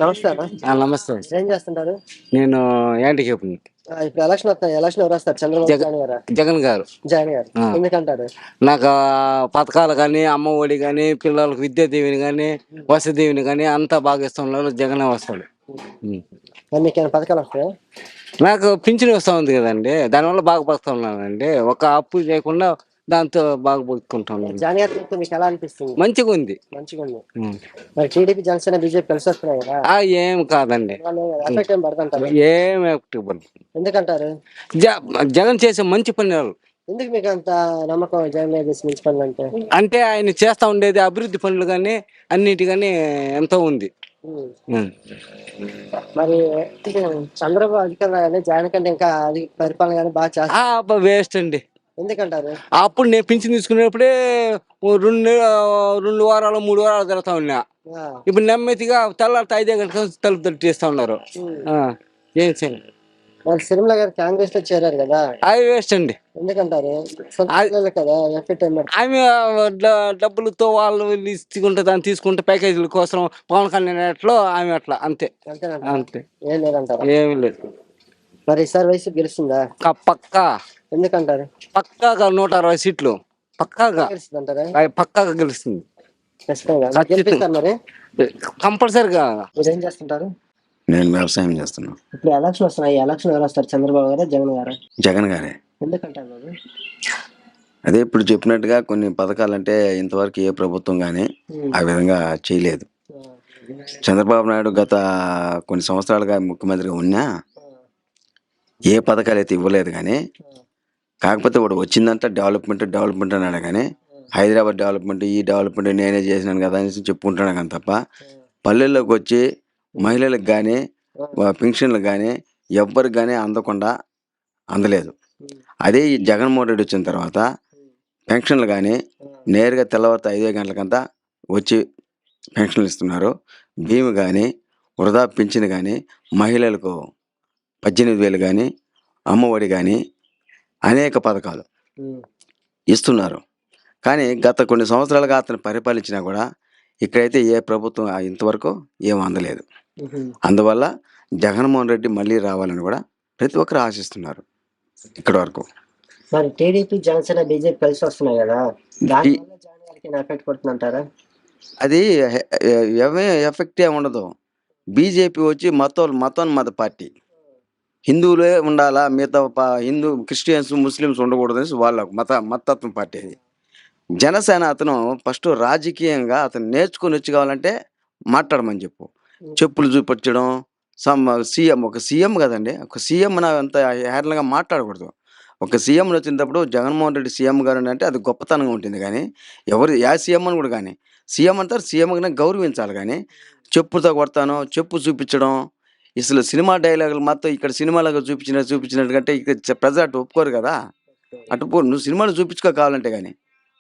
నమస్తే అన్న. నమస్తే. ఏం చేస్తుంటారు? నేను యాంటికేపుని. ఇప్పుడు ఎలక్షన్ వస్తున్నాయి. ఎలక్షన్ ఎవరు వస్తారు? చంద్రబాబు, జగన్ గారా? జగన్ గారు. జగన్ గారు. ఆ. ఎందుకంటారు? నాకు పథకాలు కానీ, అమ్మ ఒడి కానీ, పిల్లలకు విద్యా దీవెని కానీ, వసతి దీవెని కానీ అంతా బాగా ఇస్తున్నారు. జగనే వస్తాడు. మరి మీకు ఏమైనా పథకాలు వస్తాయా? నాకు పింఛన్ వస్తూ ఉంది కదండి, దానివల్ల బాగా బతుకుతున్నానండి. ఒక అప్పు చేయకుండా దాంతో బాగా బతుకుంటున్నాను. జగన్ గారి ప్రభుత్వం మీకు ఎలా అనిపిస్తుంది? మంచిగా ఉంది. మంచిగా ఉంది. మరి టీడీపీ, జనసేన, బీజేపీ కలిసి వస్తున్నాయి కదా? ఏం కాదండి, ఎఫెక్ట్ ఏం పడుతుంటారు? ఏం ఎఫెక్ట్ పడదు. ఎందుకంటారు? జగన్ చేసే మంచి పనులు. ఎందుకు మీకు అంత నమ్మకం జగన్ గారు చేసే మంచి పనులు అంటే? అంటే ఆయన చేస్తా ఉండేది అభివృద్ధి పనులు కానీ అన్నిటి కానీ ఎంతో ఉంది. మరి చంద్రబాబు అధికారులు జగన్ కంటే ఇంకా అది పరిపాలన కానీ బాగా చేస్తారు. వేస్ట్ అండి. ఎందుకంటారు? అప్పుడు నేను పింఛన్ తీసుకునేప్పుడే ఓ 2 వారాలు 3 వారాలు తిరుగుతా ఉన్నా. ఇప్పుడు నెమ్మదిగా తెల్లారితే 5 గంటలకు తలుపు తట్టేస్తా ఉన్నారు. ఏం చేయండి. మరి సిరిమల గారు కాంగ్రెస్ లో చేరారు కదా, అది వేస్ట్ అండి. ఎందుకంటారు? కదా ఎఫెక్ట్ ఆమె డబ్బులతో వాళ్ళు తీసుకుంటే దాన్ని తీసుకుంటే ప్యాకేజీల కోసం పవన్ కళ్యాణ్ ఎట్లో ఆమె అట్లా అంతే. అంతే, ఏం లేదంటారు? ఏమి లేదు. మరి ఈసారి వైసీపీ గెలుస్తుందా? పక్కా. ఎందుకంటారు? పక్కాగా 160 సీట్లు పక్కాగా గెలుస్తుందంటారా? పక్కాగా గెలుస్తుంది. మరి కంపల్సరిగా. మీరు ఏం చేస్తుంటారు? నేను వ్యవసాయం చేస్తున్నాను. ఇప్పుడు ఎలక్షన్ వస్తున్నాయి. ఎలక్షన్ ఎవరు వస్తారు? చంద్రబాబు గారా, జగన్ గారా? జగన్ గారే. ఎందుకంటారు? అదే ఇప్పుడు చెప్పినట్టుగా కొన్ని పథకాలు అంటే ఇంతవరకు ఏ ప్రభుత్వం కానీ ఆ విధంగా చేయలేదు. చంద్రబాబు నాయుడు గత కొన్ని సంవత్సరాలుగా ముఖ్యమంత్రిగా ఉన్నా ఏ పథకాలు అయితే ఇవ్వలేదు. కానీ కాకపోతే వాడు వచ్చిందంటే డెవలప్మెంట్ అన్నాడు. కానీ హైదరాబాద్ డెవలప్మెంట్, ఈ డెవలప్మెంట్ నేనే చేసినాను కదా అని చెప్పుకుంటున్నాను. కానీ తప్ప పల్లెల్లోకి వచ్చి మహిళలకు కానీ పెన్షన్లకు కానీ ఎవ్వరికి కానీ అందలేదు. అదే ఈ జగన్మోహన్ రెడ్డి వచ్చిన తర్వాత పెన్షన్లు కానీ నేరుగా తెల్లవారితే 5 గంటలకంతా వచ్చి పెన్షన్లు ఇస్తున్నారు. భీము కానీ, వృధా పింఛన్ కానీ, మహిళలకు 18,000 కానీ, అమ్మఒడి కానీ అనేక పథకాలు ఇస్తున్నారు. కానీ గత కొన్ని సంవత్సరాలుగా అతను పరిపాలించినా కూడా ఇక్కడైతే ఏ ప్రభుత్వం ఇంతవరకు ఏం అందలేదు. అందువల్ల జగన్మోహన్ రెడ్డి మళ్ళీ రావాలని కూడా ప్రతి ఒక్కరు ఆశిస్తున్నారు ఇక్కడ వరకు. మరి టీడీపీ, జనసేన, బీజేపీ కలిసి వస్తున్నాయి కదా, ఎఫెక్ట్ పడుతుందంటారా? అది ఎఫెక్ట్ ఏమి ఉండదు. బీజేపీ వచ్చి మత పార్టీ, హిందువులే ఉండాలా, మిగతా హిందూ క్రిస్టియన్స్ ముస్లిమ్స్ ఉండకూడదు అనేసి వాళ్ళ మతత్వం పార్టీ. అది జనసేన అతను ఫస్ట్ రాజకీయంగా అతను నేర్చుకుని వచ్చి కావాలంటే మాట్లాడమని చెప్పులు చూపించడం. ఒక సీఎం కదండి, ఒక సీఎం అంత హేళనగా మాట్లాడకూడదు. ఒక సీఎం వచ్చినప్పుడు జగన్మోహన్ రెడ్డి సీఎం గారు అంటే అది గొప్పతనంగా ఉంటుంది. కానీ ఎవరు సీఎం అని కూడా కానీ సీఎం అంటారు, సీఎంగా గౌరవించాలి. కానీ చెప్పుతో కొడతాను, చెప్పు చూపించడం, అసలు సినిమా డైలాగులు మొత్తం ఇక్కడ సినిమాలుగా చూపించినట్టు కంటే ఇక్కడ ప్రజలు అటు ఒప్పుకోరు కదా. నువ్వు సినిమాలు చూపించుకో కావాలంటే. కానీ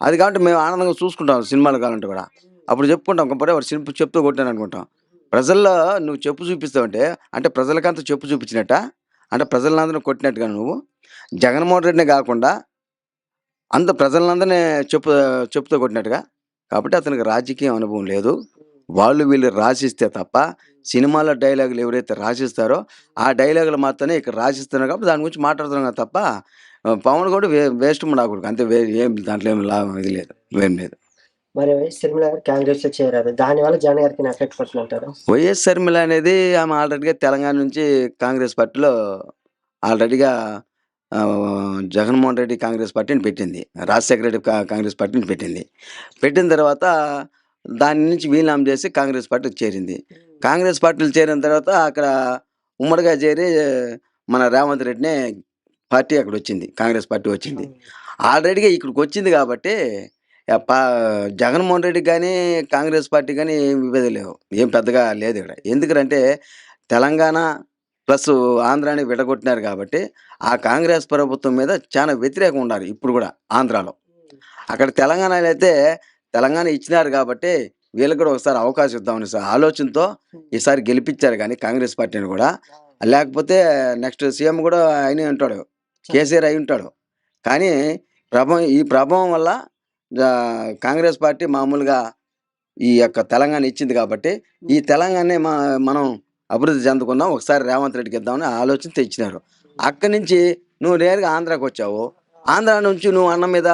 అది కాబట్టి మేము ఆనందంగా చూసుకుంటాం. సినిమాలు కావాలంటే కూడా అప్పుడు చెప్పుకుంటాం. కంపడే వాడు చెప్తూ కొట్టాను అనుకుంటాం. ప్రజల్లో నువ్వు చెప్పు చూపిస్తావంటే అంటే ప్రజలకంతా చెప్పు చూపించినట్ట, అంటే ప్రజలందరూ కొట్టినట్టుగా నువ్వు జగన్మోహన్ రెడ్డినే కాకుండా అంత ప్రజలందరినీ చెప్పుతో కొట్టినట్టుగా. కాబట్టి అతనికి రాజకీయ అనుభవం లేదు. వీళ్ళు రాసిస్తే తప్ప సినిమాలో డైలాగులు ఎవరైతే రాసిస్తారో ఆ డైలాగులు మాత్రమే ఇక్కడ రాసిస్తున్నారు. కాబట్టి దాని గురించి మాట్లాడుతున్నాం తప్ప పవన్ కూడా వేస్ట్ ఉండకూడదు అంతే. ఏం దాంట్లో ఏం లాభం ఇది లేదు, ఏం లేదు. మరి షర్మిల గారు కాంగ్రెస్ లో చేరారు, దానివల్ల జగన్ గారికి ఎఫెక్ట్ పడుతుంటారు? వైఎస్ షర్మిల అనేది ఆమె ఆల్రెడీగా తెలంగాణ నుంచి కాంగ్రెస్ పార్టీలో ఆల్రెడీగా జగన్మోహన్ రెడ్డి కాంగ్రెస్ పార్టీని పెట్టింది, రాజశేఖర రెడ్డి కాంగ్రెస్ పార్టీని పెట్టిన తర్వాత దాని నుంచి వీలునామా చేసి కాంగ్రెస్ పార్టీకి చేరింది. కాంగ్రెస్ పార్టీలు చేరిన తర్వాత అక్కడ ఉమ్మడిగా చేరి మన రేవంత్ రెడ్డినే పార్టీ అక్కడ వచ్చింది, కాంగ్రెస్ పార్టీ వచ్చింది. ఆల్రెడీగా ఇక్కడికి వచ్చింది కాబట్టి జగన్మోహన్ రెడ్డి కానీ కాంగ్రెస్ పార్టీ కానీ ఏం విభేదం లేవు, ఏం పెద్దగా లేదు ఇక్కడ. ఎందుకంటే తెలంగాణ ప్లస్ ఆంధ్రాని విడగొట్టినారు కాబట్టి ఆ కాంగ్రెస్ ప్రభుత్వం మీద చాలా వ్యతిరేకం ఉన్నారు ఇప్పుడు కూడా ఆంధ్రాలో. అక్కడ తెలంగాణలో అయితే తెలంగాణ ఇచ్చినారు కాబట్టి వీళ్ళకి కూడా ఒకసారి అవకాశం ఇద్దామని ఆలోచనతో ఈసారి గెలిపించారు. కానీ కాంగ్రెస్ పార్టీని కూడా, లేకపోతే నెక్స్ట్ సీఎం కూడా అయినే ఉంటాడు, కేసీఆర్ అయి ఉంటాడు. కానీ ఈ ప్రభావం వల్ల కాంగ్రెస్ పార్టీ మామూలుగా ఈ యొక్క తెలంగాణ ఇచ్చింది కాబట్టి ఈ తెలంగాణనే మనం అభివృద్ధి చెందుకున్నాం, ఒకసారి రేవంత్ రెడ్డికి ఇద్దామని ఆలోచన తెచ్చినారు. అక్కడి నుంచి నువ్వు నేరుగా ఆంధ్రాకి వచ్చావు. ఆంధ్రా నుంచి నువ్వు అన్నం మీద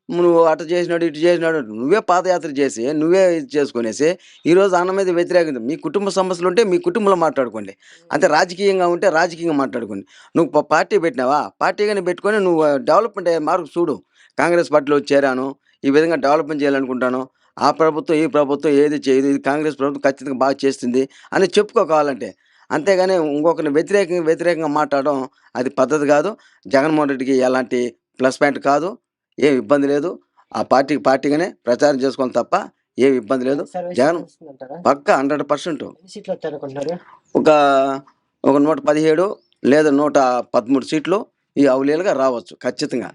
నువ్వు అటు చేసినాడు ఇటు చేసినాడు నువ్వే పాదయాత్ర చేసి నువ్వే ఇది చేసుకునేసి ఈరోజు అన్నం మీద వ్యతిరేకంగా మీ కుటుంబ సమస్యలు ఉంటే మీ కుటుంబంలో మాట్లాడుకోండి, అంతే రాజకీయంగా ఉంటే రాజకీయంగా మాట్లాడుకోండి. నువ్వు పార్టీ పెట్టినావా, పార్టీగానే పెట్టుకొని నువ్వు డెవలప్మెంట్ అయ్యే మార్పు చూడు. కాంగ్రెస్ పార్టీలో చేరాను, ఈ విధంగా డెవలప్మెంట్ చేయాలనుకుంటాను, ఆ ప్రభుత్వం ఈ ప్రభుత్వం ఏది చేయదు, ఇది కాంగ్రెస్ ప్రభుత్వం ఖచ్చితంగా బాగా చేస్తుంది అని చెప్పుకోవాలంటే. అంతేగాని ఇంకొకరిని వ్యతిరేకంగా మాట్లాడడం అది పద్ధతి కాదు. జగన్మోహన్ రెడ్డికి ఎలాంటి ప్లస్ పాయింట్ కాదు, ఏం ఇబ్బంది లేదు. ఆ పార్టీగానే ప్రచారం చేసుకోవాలి తప్ప ఏం ఇబ్బంది లేదు. జగన్ పక్క 100% ఒక 117 లేదా 113 సీట్లు ఈ అవలీలుగా రావచ్చు ఖచ్చితంగా.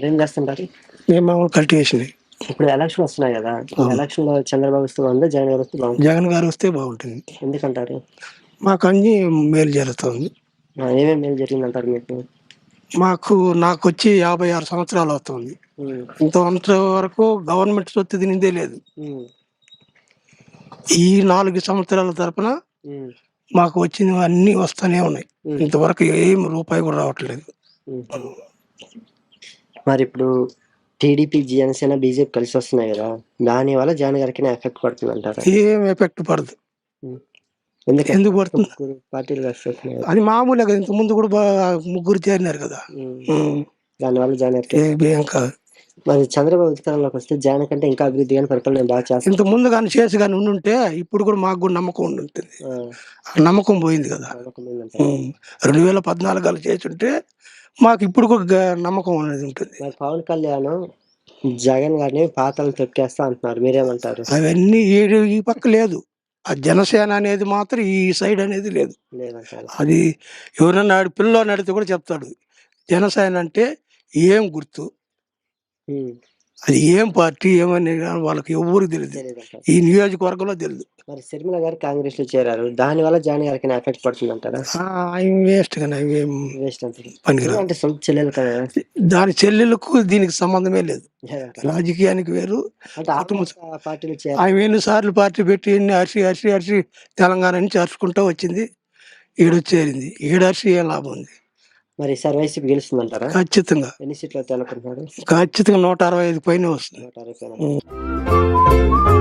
ఏం చేస్తుంటారు? మేము కల్టివేషన్. ఇప్పుడు ఎలక్షన్ వస్తున్నాయి కదా, ఎలక్షన్ లో చంద్రబాబు వస్తే బాగుందా, జగన్ గారు వస్తే బాగుంది? జగన్ గారు వస్తే బాగుంటుంది. ఎందుకంటారు? మాకు అన్ని మేలు జరుగుతుంది. ఏమేమి మేలు జరిగిందంటారు మీకు? నాకు వచ్చి 56 సంవత్సరాలు అవుతుంది. ఇంతవరకు గవర్నమెంట్ సొత్తు తినిందే లేదు. ఈ 4 సంవత్సరాల తరపున మాకు వచ్చినవి అన్ని వస్తూనే ఉన్నాయి. ఇంతవరకు ఏం రూపాయి కూడా రావట్లేదు. మరి ఇప్పుడు టీడీపీ, జనసేన, బీజేపీ కలిసి వస్తున్నాయి కదా, దాని వల్ల జగన్ గారికి ఎఫెక్ట్ పడుతుంది అంటారా? ఏం ఎఫెక్ట్ పడదు. ఎందుకు పడుతుంది? పార్టీలు కలిసి వస్తున్నాయి, అది మామూలే కదా. ఇంత ముందు కూడా ముగ్గురు చేరినారు కదా, దానివల్ల జగన్ ఏం కాదు. మరి చంద్రబాబు అధికారంలోకి వస్తే జగన్ కంటే ఇంకా అభివృద్ధి కానీ పరిపాలన బాగా చేస్తారు. ఇంత ముందు కానీ చేసి కానీ ఉండుంటే ఇప్పుడు కూడా మాకు కూడా నమ్మకం ఉంటుంది. నమ్మకం పోయింది కదా. 2014 అలా చేసి ఉంటే మాకు ఇప్పుడు కూడా నమ్మకం అనేది ఉంటుంది. మరి పవన్ కళ్యాణ్ జగన్ గారిని పాతాలను తొక్కేస్తా అంటున్నారు, మీరేమంటారు? అవన్నీ ఈ పక్క లేదు. ఆ జనసేన అనేది మాత్రం ఈ సైడ్ అనేది లేదు. అది ఎవరన్నా పిల్లలు నడితే కూడా చెప్తాడు, జనసేన అంటే ఏం గుర్తు, అది ఏం పార్టీ ఏమని వాళ్ళకి ఎవరికి తెలియదు, ఈ నియోజకవర్గంలో తెలియదు. మరి శర్మిల గారు కాంగ్రెస్ లో చేరారు, దాని వల్ల జగన్ గారికి ఎఫెక్ట్ పడుతుంది అంటారా? వేస్ట్ కానీ అవి వేస్ట్ అంటారు. పనికిరా అంటే సొంత చెల్లెలు కదా, దాని చెల్లెలకు దీనికి సంబంధమే లేదు. రాజకీయానికి వేరు, పార్టీలు ఆమె ఎన్నిసార్లు పార్టీ పెట్టి ఎన్ని అరిసి తెలంగాణ నుంచి అరుచుకుంటూ వచ్చింది, ఈడొచ్చేరింది. ఈడరిసి ఏం లాభం ఉంది? మరి ఈసారి వైసీపీ గెలుస్తుందంటారా? ఖచ్చితంగా. ఎన్ని సీట్లు అవుతాయి అనుకుంటున్నారు? ఖచ్చితంగా 165 పైన వస్తుంది. 165.